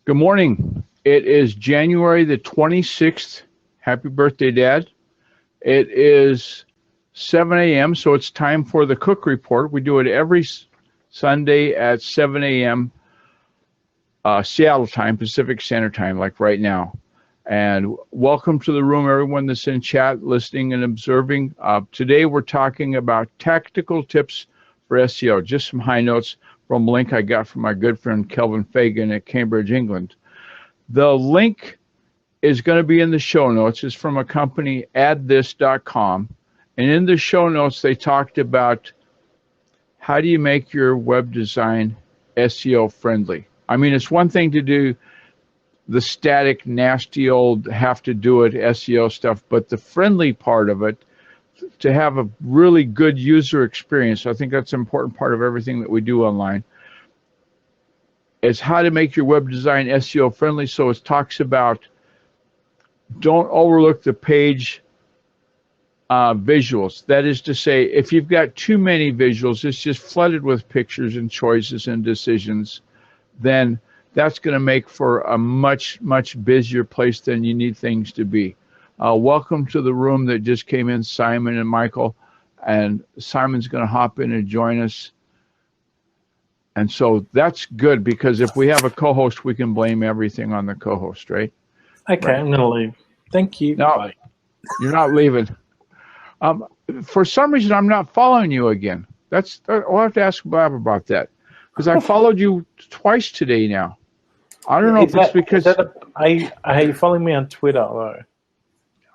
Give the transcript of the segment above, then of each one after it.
Good morning. It is January the 26th. Happy birthday, Dad. It is 7 a.m., so it's time for the Cook Report. We do it every Sunday at 7 a.m. Seattle time, Pacific Standard Time, like right now. And welcome to the room, everyone that's in chat, listening and observing. Today we're talking about tactical tips for SEO. Just some high notes from a link I got from my good friend Kelvin Fagan at Cambridge, England. The link is going to be in the show notes. It's from a company, addthis.com. And in the show notes, they talked about how do you make your web design SEO friendly. I mean, it's one thing to do the static, nasty old have to do it SEO stuff, but the friendly part of it, to have a really good user experience, I think that's an important part of everything that we do online, is how to make your web design SEO friendly. So it talks about don't overlook the page visuals. That is to say, if you've got too many visuals, it's just flooded with pictures and choices and decisions, then that's going to make for a much, much busier place than you need things to be. Welcome to the room that just came in, Simon and Michael. And Simon's going to hop in and join us. And so that's good, because if we have a co-host, we can blame everything on the co-host, right? Okay, right. I'm going to leave. Thank you. No, bye. You're not leaving. For some reason, I'm not following you again. I'll have to ask Bob about that, because I followed you twice today now. I don't know if it's because... Are you following me on Twitter, though?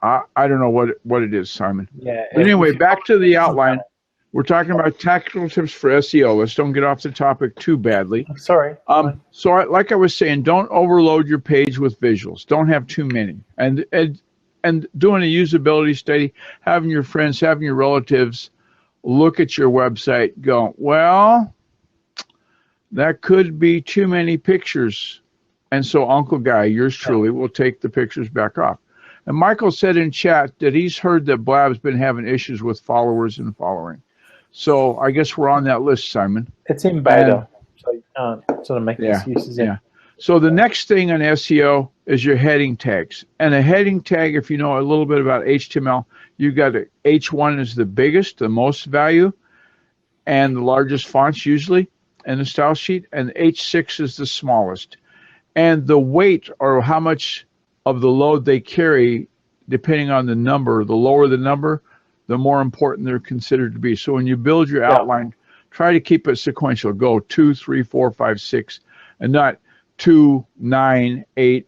I don't know what it is, Simon. Yeah. But anyway, back to the outline. We're talking about tactical tips for SEO. Let's don't get off the topic too badly. I'm sorry. So like I was saying, don't overload your page with visuals. Don't have too many. And doing a usability study, having your friends, having your relatives look at your website, go, well, that could be too many pictures. And so Uncle Guy, yours truly, will take the pictures back off. And Michael said in chat that he's heard that Blab's been having issues with followers and following. So I guess we're on that list, Simon. It's in beta, so you can't sort of make excuses. Yeah. So the next thing on SEO is your heading tags. And a heading tag, if you know a little bit about HTML, you've got H1 is the biggest, the most value, and the largest fonts usually in the style sheet, and H6 is the smallest. And the weight, or how much of the load they carry, depending on the number, the lower the number, the more important they're considered to be. So when you build your outline, try to keep it sequential. Go 2, 3, 4, 5, 6, and not 2, 9, 8.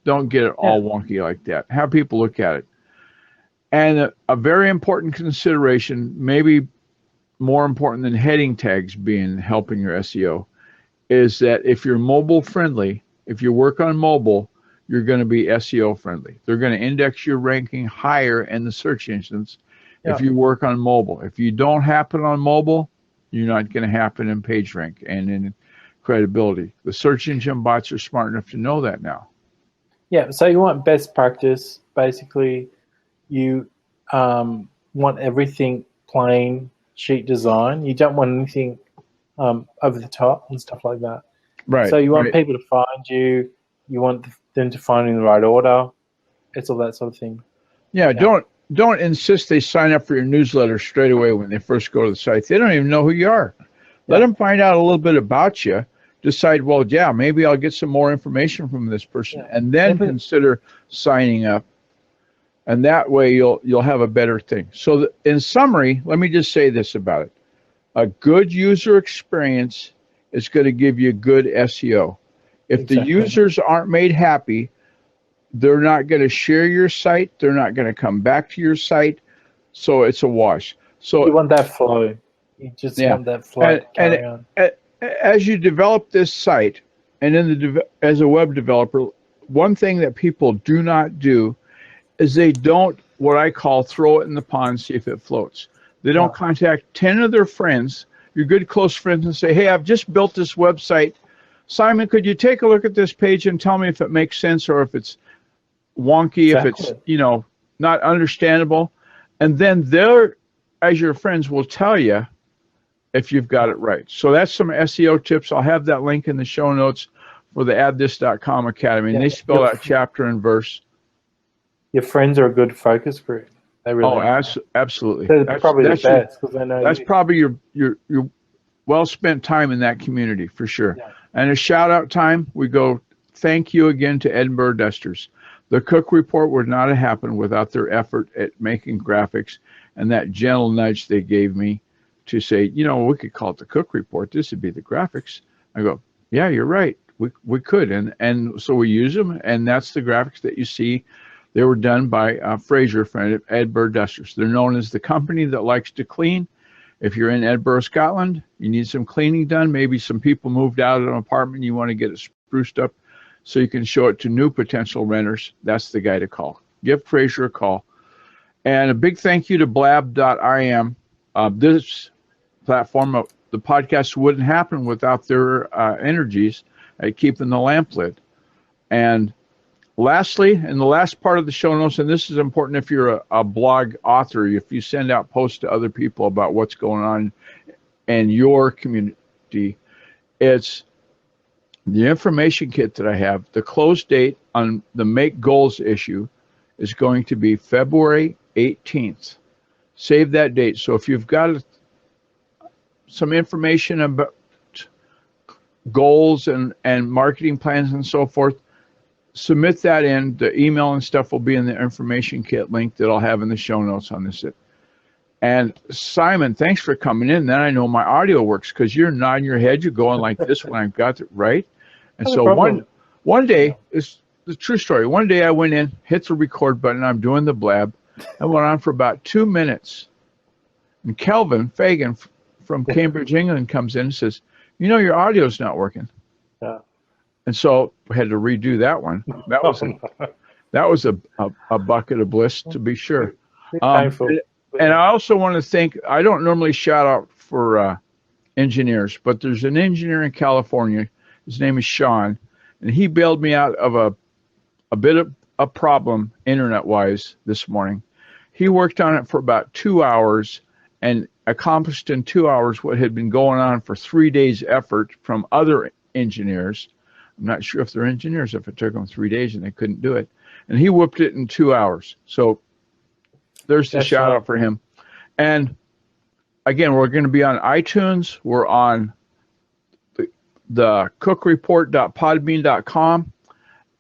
Don't get it all wonky like that. Have people look at it. And a very important consideration, maybe more important than heading tags being helping your SEO, is that if you're mobile friendly, if you work on mobile, you're going to be SEO friendly. They're going to index your ranking higher in the search engines if you work on mobile. If you don't happen on mobile, you're not going to happen in PageRank and in credibility. The search engine bots are smart enough to know that now. Yeah, so you want best practice. Basically, you want everything plain sheet design. You don't want anything over the top and stuff like that. Right. So you want people to find you. You want them to find you in the right order. It's all that sort of thing. Yeah. Don't insist they sign up for your newsletter straight away when they first go to the site. They don't even know who you are. Let them find out a little bit about you. Decide, well, maybe I'll get some more information from this person, and then consider signing up. And that way you'll have a better thing. So in summary, let me just say this about it. A good user experience is going to give you good SEO. If the users aren't made happy, they're not going to share your site. They're not going to come back to your site. So it's a wash. So you want that flow. You just want that flow to carry on. As you develop this site, and as a web developer, one thing that people do not do is they don't, what I call, throw it in the pond, see if it floats. They don't contact 10 of their friends, your good close friends, and say, hey, I've just built this website. Simon, could you take a look at this page and tell me if it makes sense or if it's wonky, if it's, not understandable? And then as your friends will tell you if you've got it right. So that's some SEO tips. I'll have that link in the show notes for the addthis.com Academy, and they spell out chapter and verse. Your friends are a good focus group. They really absolutely. They're probably the best because they know that's probably your well spent time in that community for sure. Yeah. And a shout out time, we go thank you again to Edinburgh Dusters. The Cook Report would not have happened without their effort at making graphics and that gentle nudge they gave me to say, we could call it the Cook Report. This would be the graphics. I go, yeah, you're right. We could. And so we use them, and that's the graphics that you see. They were done by Fraser from Edinburgh Dusters. They're known as the company that likes to clean. If you're in Edinburgh, Scotland, you need some cleaning done. Maybe some people moved out of an apartment. You want to get it spruced up so you can show it to new potential renters. That's the guy to call. Give Fraser a call. And a big thank you to blab.im. This platform, the podcast wouldn't happen without their energies at keeping the lamp lit. And lastly, in the last part of the show notes, and this is important if you're a blog author, if you send out posts to other people about what's going on in your community, it's the information kit that I have. The close date on the Make Goals issue is going to be February 18th. Save that date. So if you've got some information about goals and marketing plans and so forth, submit that in. The email and stuff will be in the information kit link that I'll have in the show notes on this. And Simon, thanks for coming in. Then I know my audio works because you're nodding your head. You're going like this when I've got it right. And so one day, it's the true story. One day I went in, hit the record button. I'm doing the blab. I went on for about 2 minutes. And Kelvin Fagan from Cambridge, England comes in and says, your audio's not working. Yeah. And so we had to redo that one. That was a bucket of bliss, to be sure. And I also want to thank, I don't normally shout out for engineers, but there's an engineer in California. His name is Sean, and he bailed me out of a bit of a problem internet-wise this morning. He worked on it for about 2 hours and accomplished in 2 hours what had been going on for 3 days' effort from other engineers. I'm not sure if they're engineers, if it took them 3 days and they couldn't do it. And he whooped it in 2 hours. So there's the shout out for him. And again, we're going to be on iTunes. We're on the CookReport.podbean.com.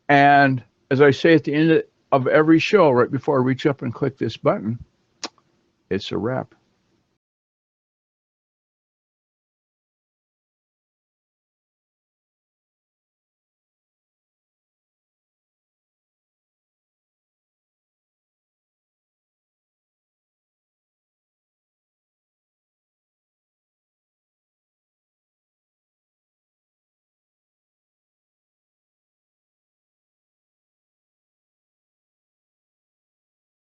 And as I say at the end of every show, right before I reach up and click this button, it's a wrap.